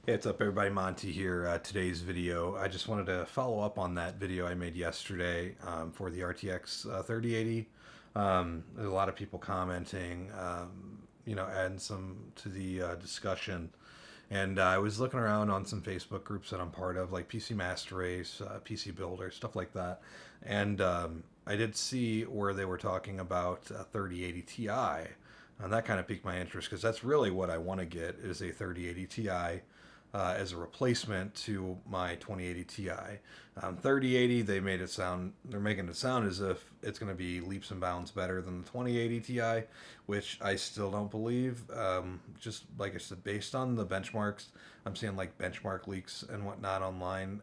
Hey, what's up, everybody? Monty here. Today's video, I just wanted to follow up on that video I made yesterday for the RTX 3080. There's a lot of people commenting, adding some to the discussion. And I was looking around on some Facebook groups that I'm part of, like PC Master Race, PC Builder, stuff like that. And I did see where they were talking about 3080 Ti. And that kind of piqued my interest because that's really what I want to get is a 3080 Ti as a replacement to my 2080 Ti. 3080, they're making it sound as if it's going to be leaps and bounds better than the 2080 Ti, which I still don't believe. Just like I said, based on the benchmarks, I'm seeing like benchmark leaks and whatnot online.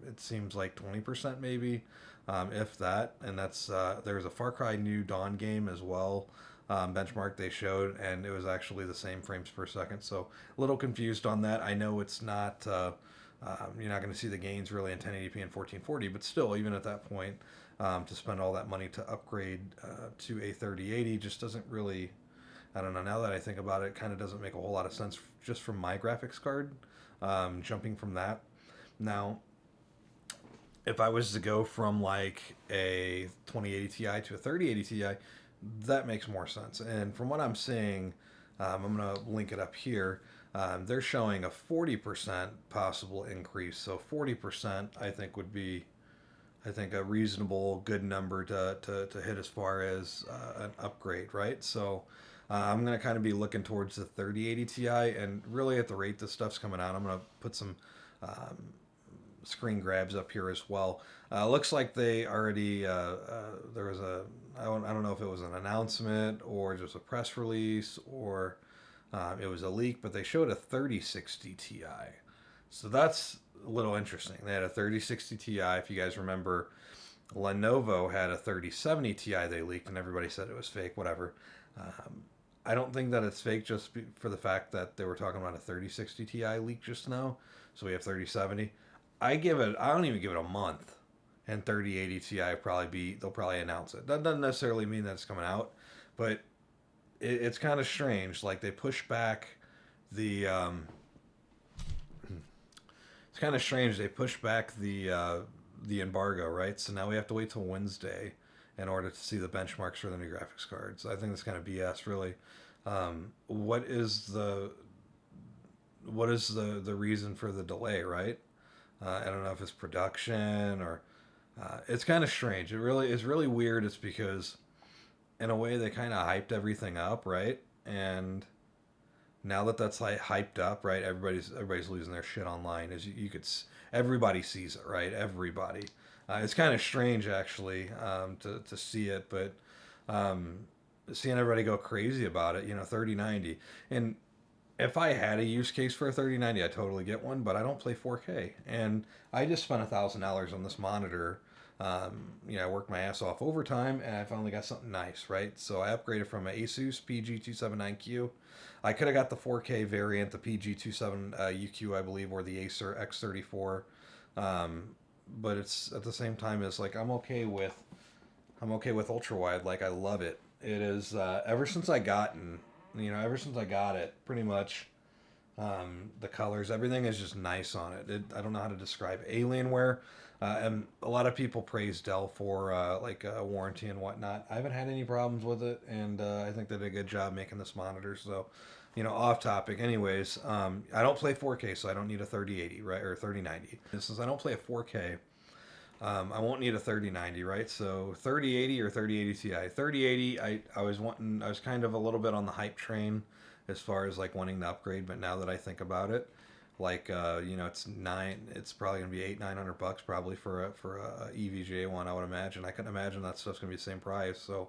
It seems like 20% maybe, if that. And there's a Far Cry New Dawn game as well, benchmark they showed, and it was actually the same frames per second. So a little confused on that. I know it's not, you're not going to see the gains really in 1080p and 1440, but still, even at that point, to spend all that money to upgrade to a 3080 just doesn't really, I don't know, now that I think about it, kind of doesn't make a whole lot of sense just from my graphics card, jumping from that. Now, if I was to go from like a 2080 Ti to a 3080 Ti, that makes more sense. And from what I'm seeing, I'm going to link it up here. They're showing a 40% possible increase. So 40%, I think, would be, I think, a reasonable, good number to hit as far as an upgrade, right? So I'm going to kind of be looking towards the 3080 Ti. And really, at the rate this stuff's coming out, I'm going to put some screen grabs up here as well. Looks like they already, there was I don't know if it was an announcement or just a press release or it was a leak, but they showed a 3060 Ti. So that's a little interesting. They had a 3060 Ti. If you guys remember, Lenovo had a 3070 Ti they leaked and everybody said it was fake, whatever. I don't think that it's fake just for the fact that they were talking about a 3060 Ti leak just now. So we have 3070. I don't even give it a month, and 3080 Ti they'll probably announce it. That doesn't necessarily mean that it's coming out, but it's kind of strange. Like they push back the, it's kind of strange. They push back the embargo, right? So now we have to wait till Wednesday in order to see the benchmarks for the new graphics cards. I think that's kind of BS, really. What is the reason for the delay, right? I don't know if it's production or it's kind of strange. It really is really weird. It's because in a way they kind of hyped everything up, right? And now that that's like hyped up, right? Everybody's losing their shit online. As you could, everybody sees it, right? Everybody. It's kind of strange actually to see it, but seeing everybody go crazy about it, 3090 and if I had a use case for a 3090, I'd totally get one, but I don't play 4K. And I just spent $1,000 on this monitor. I worked my ass off overtime, and I finally got something nice, right? So I upgraded from an Asus PG279Q. I could have got the 4K variant, the PG27UQ, I believe, or the Acer X34. But it's at the same time, it's like I'm okay with ultra wide. Like I love it. It is ever since I got it, pretty much the colors, everything is just nice on it. I don't know how to describe Alienware. And a lot of people praise Dell for warranty and whatnot. I haven't had any problems with it, and I think they did a good job making this monitor. So, off topic. Anyways, I don't play 4K, so I don't need a 3080, right, or 3090. Since I don't play a 4K, I won't need a 3090, right? So 3080 or 3080 Ti. 3080, I was kind of a little bit on the hype train as far as like wanting the upgrade, but now that I think about it, like it's probably gonna be $900 probably for a EVGA one, I would imagine. I couldn't imagine that stuff's gonna be the same price, so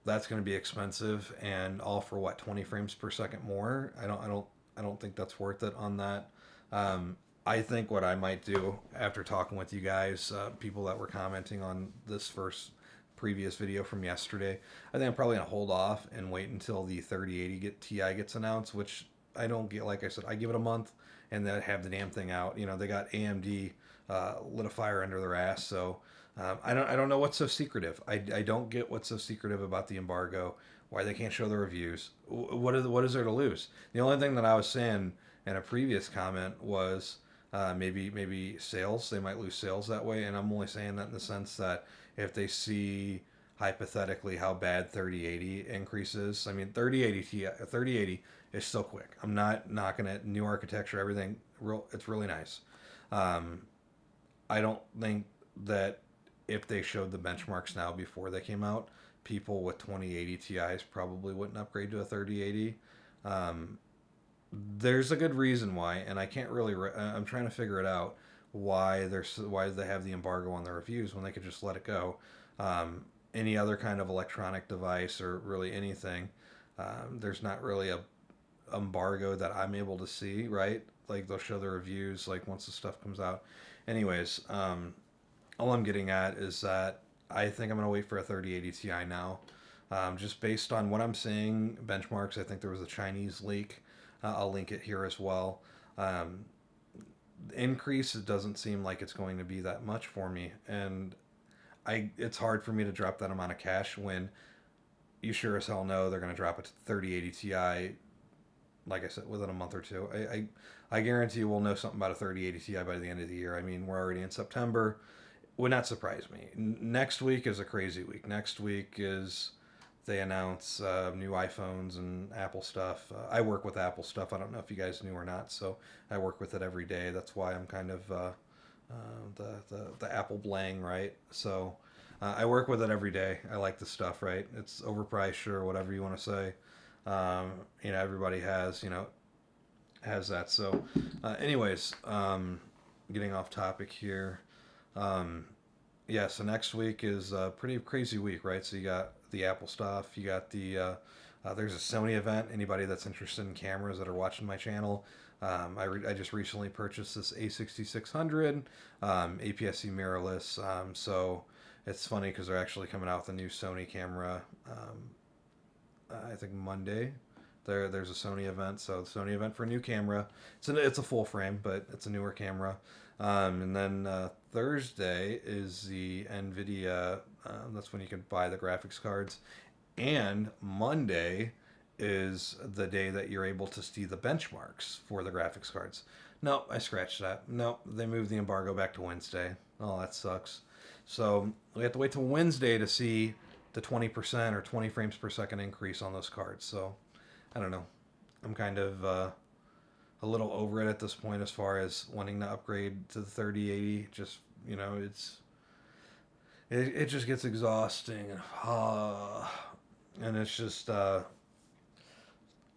that's gonna be expensive, and all for what, 20 frames per second more? I don't think that's worth it on that. I think what I might do after talking with you guys, people that were commenting on this previous video from yesterday, I think I'm probably going to hold off and wait until the 3080 Ti gets announced, which I don't get. Like I said, I give it a month and then have the damn thing out. They got AMD lit a fire under their ass, so I don't know what's so secretive. I don't get what's so secretive about the embargo, why they can't show the reviews. What is there to lose? The only thing that I was saying And a previous comment was maybe sales, they might lose sales that way. And I'm only saying that in the sense that if they see hypothetically how bad 3080 increases. I mean, 3080 is still quick. I'm not knocking it. New architecture, everything, it's really nice. Um, I don't think that if they showed the benchmarks now before they came out, people with 2080 Ti's probably wouldn't upgrade to a 3080. Um, there's a good reason why, and I can't really. I'm trying to figure it out why they have the embargo on the reviews when they could just let it go. Any other kind of electronic device or really anything, there's not really a embargo that I'm able to see. Right, like they'll show the reviews like once the stuff comes out. Anyways, all I'm getting at is that I think I'm gonna wait for a 3080 Ti now. Just based on what I'm seeing, benchmarks, I think there was a Chinese leak. I'll link it here as well. Um, Increase, it doesn't seem like it's going to be that much for me, and it's hard for me to drop that amount of cash when you sure as hell know they're going to drop it to 3080 Ti. Like I said, within a month or two, I guarantee we'll know something about a 3080 Ti by the end of the year. I mean, we're already in September. Would not surprise me. Next week is a crazy week. Next week is they announce new iPhones and Apple stuff. I work with Apple stuff. I don't know if you guys knew or not, so I work with it every day. That's why I'm kind of the Apple blang, right? So I work with it every day. I like the stuff, right? It's overpriced, sure, whatever you want to say. Everybody has that. So, anyways, getting off topic here. Um, yeah, so next week is a pretty crazy week, right? So you got the Apple stuff, you got there's a Sony event. Anybody that's interested in cameras that are watching my channel, I just recently purchased this A6600 APS-C mirrorless. So it's funny because they're actually coming out with a new Sony camera. I think Monday. There's a Sony event, so the Sony event for a new camera. It's a full frame, but it's a newer camera. And then Thursday is the Nvidia. That's when you can buy the graphics cards. And Monday is the day that you're able to see the benchmarks for the graphics cards. No, I scratched that. No, they moved the embargo back to Wednesday. Oh, that sucks. So we have to wait till Wednesday to see the 20% or 20 frames per second increase on those cards. So I don't know. I'm kind of a little over it at this point as far as wanting to upgrade to the 3080. Just, it just gets exhausting. And it's just,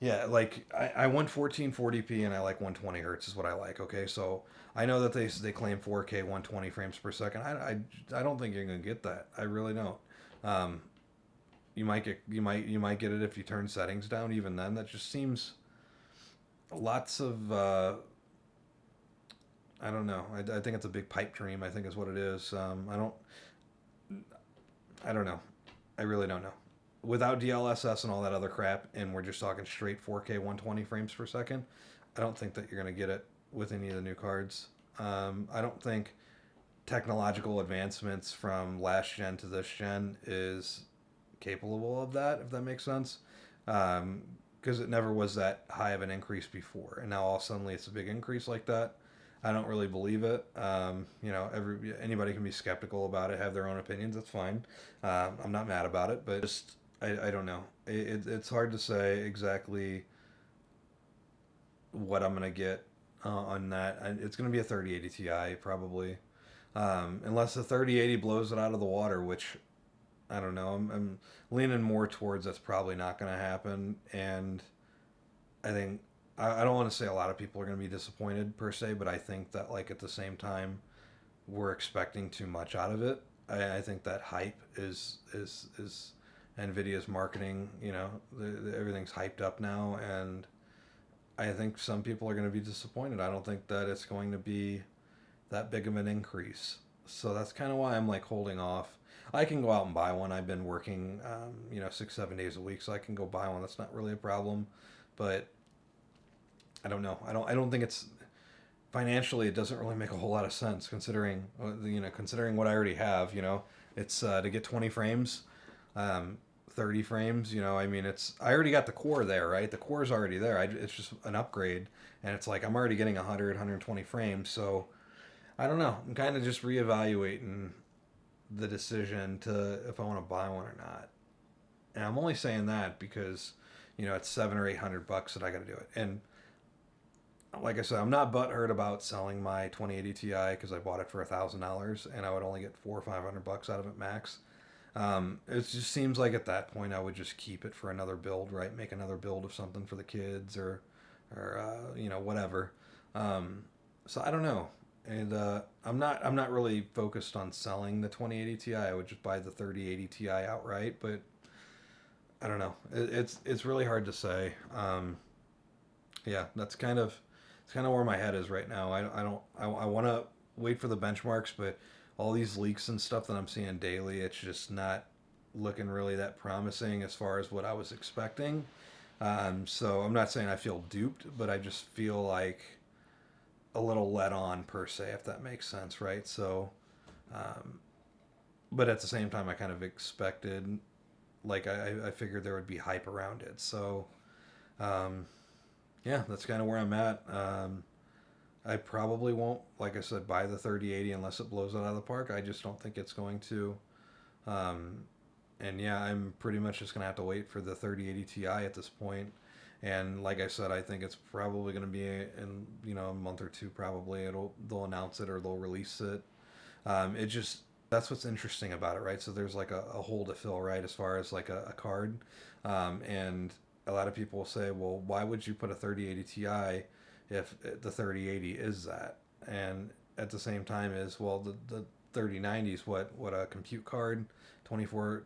yeah, like I want 1440p and I like 120 hertz is what I like. Okay, so I know that they claim 4K 120 frames per second. I don't think you're gonna get that. I really don't. You might get it if you turn settings down. Even then, that just seems lots of I don't know. I think it's a big pipe dream. I think is what it is. I don't know. I really don't know. Without DLSS and all that other crap, and we're just talking straight 4K 120 frames per second, I don't think that you're going to get it with any of the new cards. I don't think technological advancements from last gen to this gen is capable of that, if that makes sense. Because it never was that high of an increase before, and now all suddenly it's a big increase like that. I don't really believe it. Anybody can be skeptical about it, have their own opinions. That's fine. I'm not mad about it, but just I don't know. It's hard to say exactly what I'm gonna get on that. It's gonna be a 3080 Ti probably, unless the 3080 blows it out of the water, which I don't know. I'm leaning more towards that's probably not going to happen, and I think I don't want to say a lot of people are going to be disappointed per se, but I think that like at the same time we're expecting too much out of it. I think that hype is Nvidia's marketing. Everything's hyped up now, and I think some people are going to be disappointed. I don't think that it's going to be that big of an increase. So that's kind of why I'm like holding off. I can go out and buy one. I've been working, 6-7 days a week, so I can go buy one. That's not really a problem, but I don't know. I don't think it's financially. It doesn't really make a whole lot of sense considering considering what I already have. It's to get 20 frames. 30 frames. You know, I mean, I already got the core there, right? The core is already there. It's just an upgrade, and it's like I'm already getting 100, 120 frames. So I don't know. I'm kind of just reevaluating the decision to if I want to buy one or not. And I'm only saying that because, you know, it's $700 or $800 that I got to do it. And like I said, I'm not butthurt about selling my 2080 Ti because I bought it for $1,000 and I would only get $400 or $500 out of it max. It just seems like at that point I would just keep it for another build, right? Make another build of something for the kids or you know, whatever. So I don't know. And I'm not really focused on selling the 2080 Ti. I would just buy the 3080 Ti outright, but I don't know. It's really hard to say. Yeah, that's kind of where my head is right now. I want to wait for the benchmarks, but all these leaks and stuff that I'm seeing daily, it's just not looking really that promising as far as what I was expecting. So I'm not saying I feel duped, but I just feel like a little let on per se, if that makes sense, right? So, but at the same time, I kind of expected, like I figured there would be hype around it. So, yeah, that's kind of where I'm at. I probably won't, like I said, buy the 3080 unless it blows it out of the park. I just don't think it's going to. And yeah, I'm pretty much just going to have to wait for the 3080 Ti at this point. And like I said, I think it's probably going to be in, you know, a month or two. Probably they'll announce it or they'll release it. It just that's what's interesting about it, right? So there's like a hole to fill, right, as far as like a card, and a lot of people will say, well, why would you put a 3080 Ti if the 3080 is that? And at the same time is, well, the 3090 is what a compute card, 24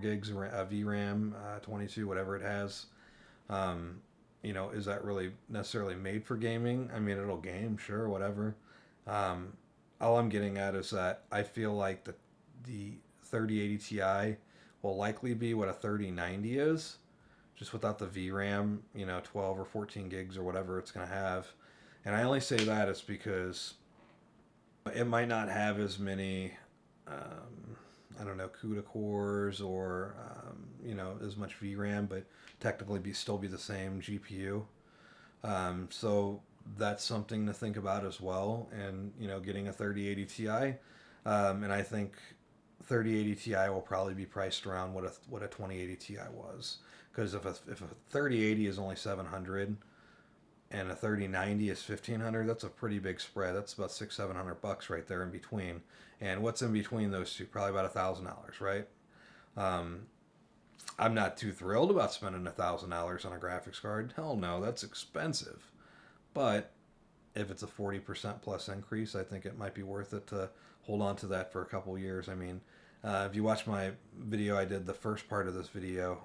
gigs of VRAM, 22, whatever it has. You know, is that really necessarily made for gaming? I mean, it'll game, sure, whatever. All I'm getting at is that I feel like the 3080 Ti will likely be what a 3090 is, just without the VRAM, you know, 12 or 14 gigs or whatever it's going to have. And I only say that is because it might not have as many, I don't know, CUDA cores or, you know, as much VRAM, but technically still be the same GPU. So that's something to think about as well. And, you know, getting a 3080 Ti, and I think 3080 Ti will probably be priced around what a 2080 Ti was. Because if a 3080 is only 700 and a 3090 is 1500, that's a pretty big spread. That's about $600-700 right there in between. And what's in between those two? Probably about $1,000, right? I'm not too thrilled about spending $1,000 on a graphics card. Hell no, that's expensive. But if it's a 40% plus increase, I think it might be worth it to hold on to that for a couple years. I mean, if you watch my video, I did the first part of this video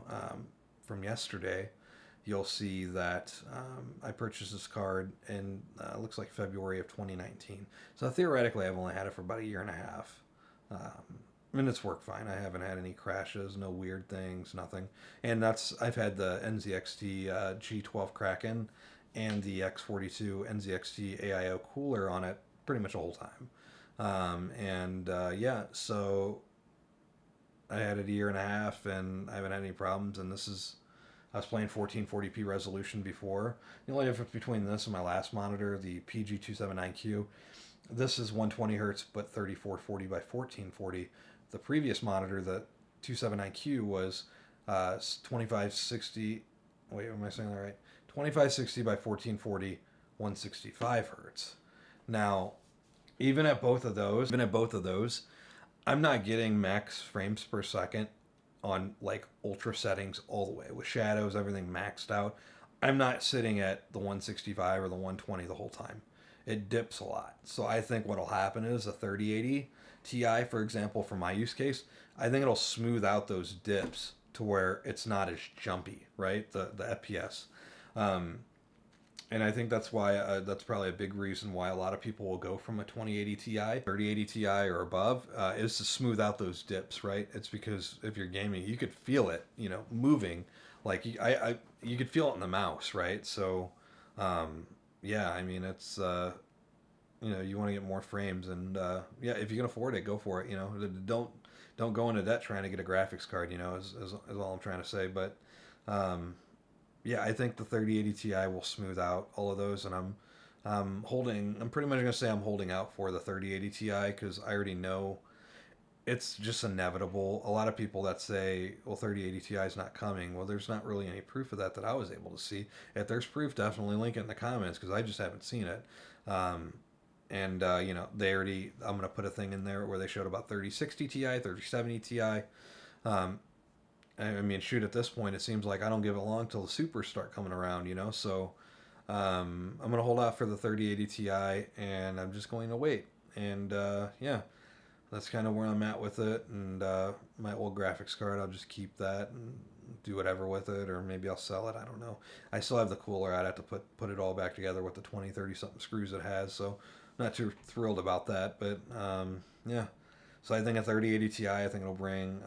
from yesterday, you'll see that I purchased this card in it looks like February of 2019. So theoretically, I've only had it for about a year and a half. I mean, it's worked fine. I haven't had any crashes, no weird things, nothing. And I've had the NZXT G12 Kraken and the X42 NZXT AIO cooler on it pretty much the whole time. Yeah, so I had it a year and a half and I haven't had any problems. And I was playing 1440p resolution before. The only difference between this and my last monitor, the PG279Q, this is 120 hertz but 3440 by 1440. The previous monitor, the 279Q, was 2560. Wait, am I saying that right? 2560 by 1440, 165 hertz. Now, even at both of those, I'm not getting max frames per second on like ultra settings all the way with shadows, everything maxed out. I'm not sitting at the 165 or the 120 the whole time. It dips a lot. So I think what'll happen is a 3080 Ti, for example, for my use case, I think it'll smooth out those dips to where it's not as jumpy, right? The FPS. And I think that's why that's probably a big reason why a lot of people will go from a 2080 Ti, 3080 Ti or above, is to smooth out those dips, right? It's because if you're gaming, you could feel it, you know, moving. Like you could feel it in the mouse, right? So, yeah, I mean, it's you want to get more frames, and yeah, if you can afford it, go for it. Don't go into debt trying to get a graphics card. Is all I'm trying to say. But um, yeah, I think the 3080 Ti will smooth out all of those, and I'm pretty much gonna say I'm holding out for the 3080 Ti because I already know it's just inevitable. A lot of people that say, well, 3080 Ti is not coming. Well, there's not really any proof of that I was able to see. If there's proof, definitely link it in the comments because I just haven't seen it. Um, and they already. I'm gonna put a thing in there where they showed about 3060 Ti, 3070 Ti. Um, I mean, shoot, at this point, it seems like I don't give it long till the supers start coming around. So I'm gonna hold out for the 3080 Ti, and I'm just going to wait. And yeah, that's kind of where I'm at with it. And my old graphics card, I'll just keep that and do whatever with it, or maybe I'll sell it. I don't know. I still have the cooler. I'd have to put it all back together with the 20, 30 something screws it has. So not too thrilled about that. But yeah. So I think a 3080 Ti, I think it'll bring,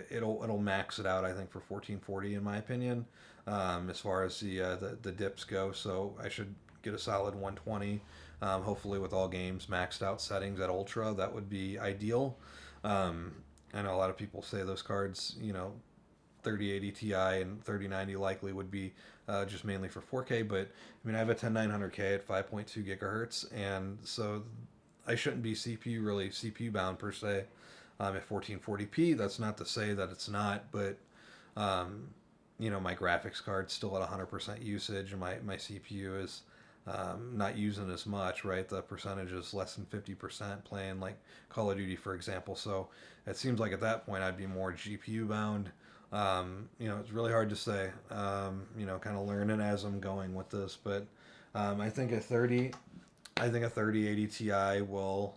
it'll max it out. I think for 1440 in my opinion, as far as the dips go. So I should get a solid 120. Hopefully with all games maxed out settings at ultra, that would be ideal. I know a lot of people say those cards, 3080 Ti and 3090 likely would be just mainly for 4K, but I mean I have a 10900K at 5.2 gigahertz, and so I shouldn't be CPU bound per se at 1440p. That's not to say that it's not, but my graphics card's still at 100% usage, and my CPU is not using as much, right? The percentage is less than 50% playing like Call of Duty, for example. So it seems like at that point I'd be more GPU bound. It's really hard to say. Kind of learning as I'm going with this, but I think a 3080 Ti will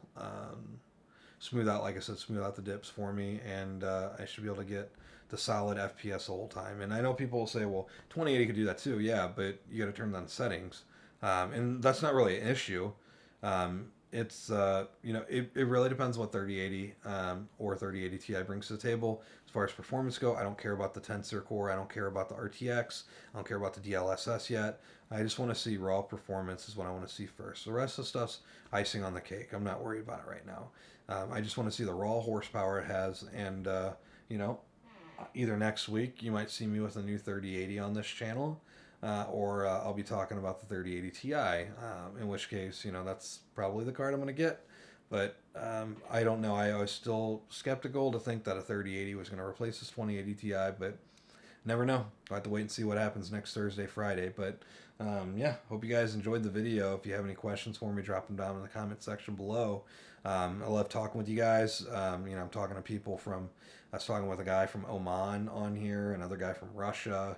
smooth out, like I said, smooth out the dips for me, and I should be able to get the solid FPS the whole time. And I know people will say, well, 2080 could do that too. Yeah, but you got to turn on settings. And that's not really an issue. It really depends what 3080 or 3080 Ti brings to the table. As far as performance go, I don't care about the Tensor Core. I don't care about the RTX. I don't care about the DLSS yet. I just want to see raw performance is what I want to see first. The rest of the stuff's icing on the cake. I'm not worried about it right now. I just want to see the raw horsepower it has, and either next week you might see me with a new 3080 on this channel, or I'll be talking about the 3080 Ti, in which case, that's probably the card I'm going to get. But I don't know. I was still skeptical to think that a 3080 was going to replace this 2080 Ti, but never know. I'll have to wait and see what happens next Thursday, Friday. But yeah, hope you guys enjoyed the video. If you have any questions for me, drop them down in the comment section below. I love talking with you guys. I'm talking to people I was talking with a guy from Oman on here, another guy from Russia.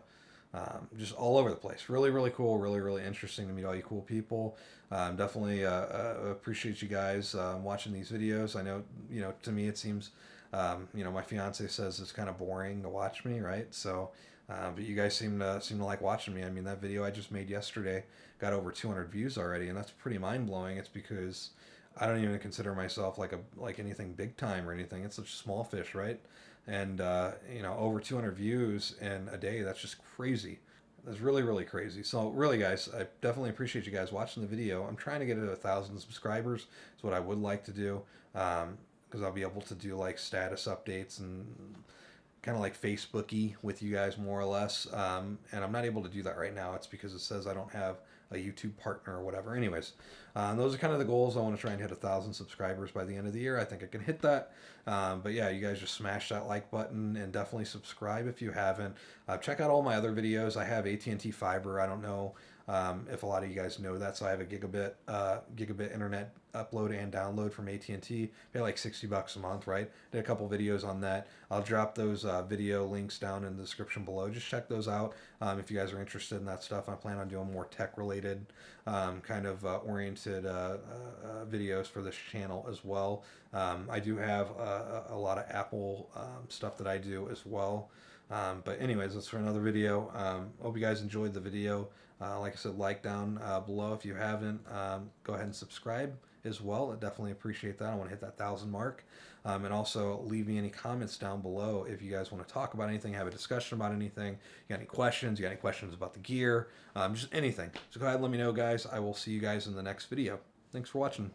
Just all over the place. Really, really cool. Really, really interesting to meet all you cool people. Definitely appreciate you guys watching these videos. I know, to me it seems, my fiance says it's kind of boring to watch me, right? So, but you guys seem to like watching me. I mean, that video I just made yesterday got over 200 views already, and that's pretty mind blowing. It's because I don't even consider myself like anything big time or anything. It's such a small fish, right? And over 200 views in a day, that's just crazy. That's really, really crazy. So really, guys, I definitely appreciate you guys watching the video. I'm trying to get it to 1,000 subscribers. Is what I would like to do, because I'll be able to do like status updates and kind of like Facebooky with you guys more or less. And I'm not able to do that right now. It's because it says I don't have a YouTube partner or whatever. Anyways, those are kind of the goals. I want to try and hit 1,000 subscribers by the end of the year. I think I can hit that. But yeah, you guys just smash that like button and definitely subscribe if you haven't. Check out all my other videos. I have AT&T Fiber. I don't know if a lot of you guys know that. So I have a gigabit internet upload and download from AT&T. Pay like $60 a month, right? Did a couple videos on that. I'll drop those video links down in the description below. Just check those out if you guys are interested in that stuff. I plan on doing more tech-related kind of oriented videos for this channel as well. I do have a lot of Apple stuff that I do as well. But anyways, that's for another video. Hope you guys enjoyed the video. Like I said, like down below if you haven't. Go ahead and subscribe as well. I definitely appreciate that. I want to hit that 1,000 mark. And also leave me any comments down below if you guys want to talk about anything, have a discussion about anything. You got any questions? You got any questions about the gear? Just anything. So go ahead and let me know, guys. I will see you guys in the next video. Thanks for watching.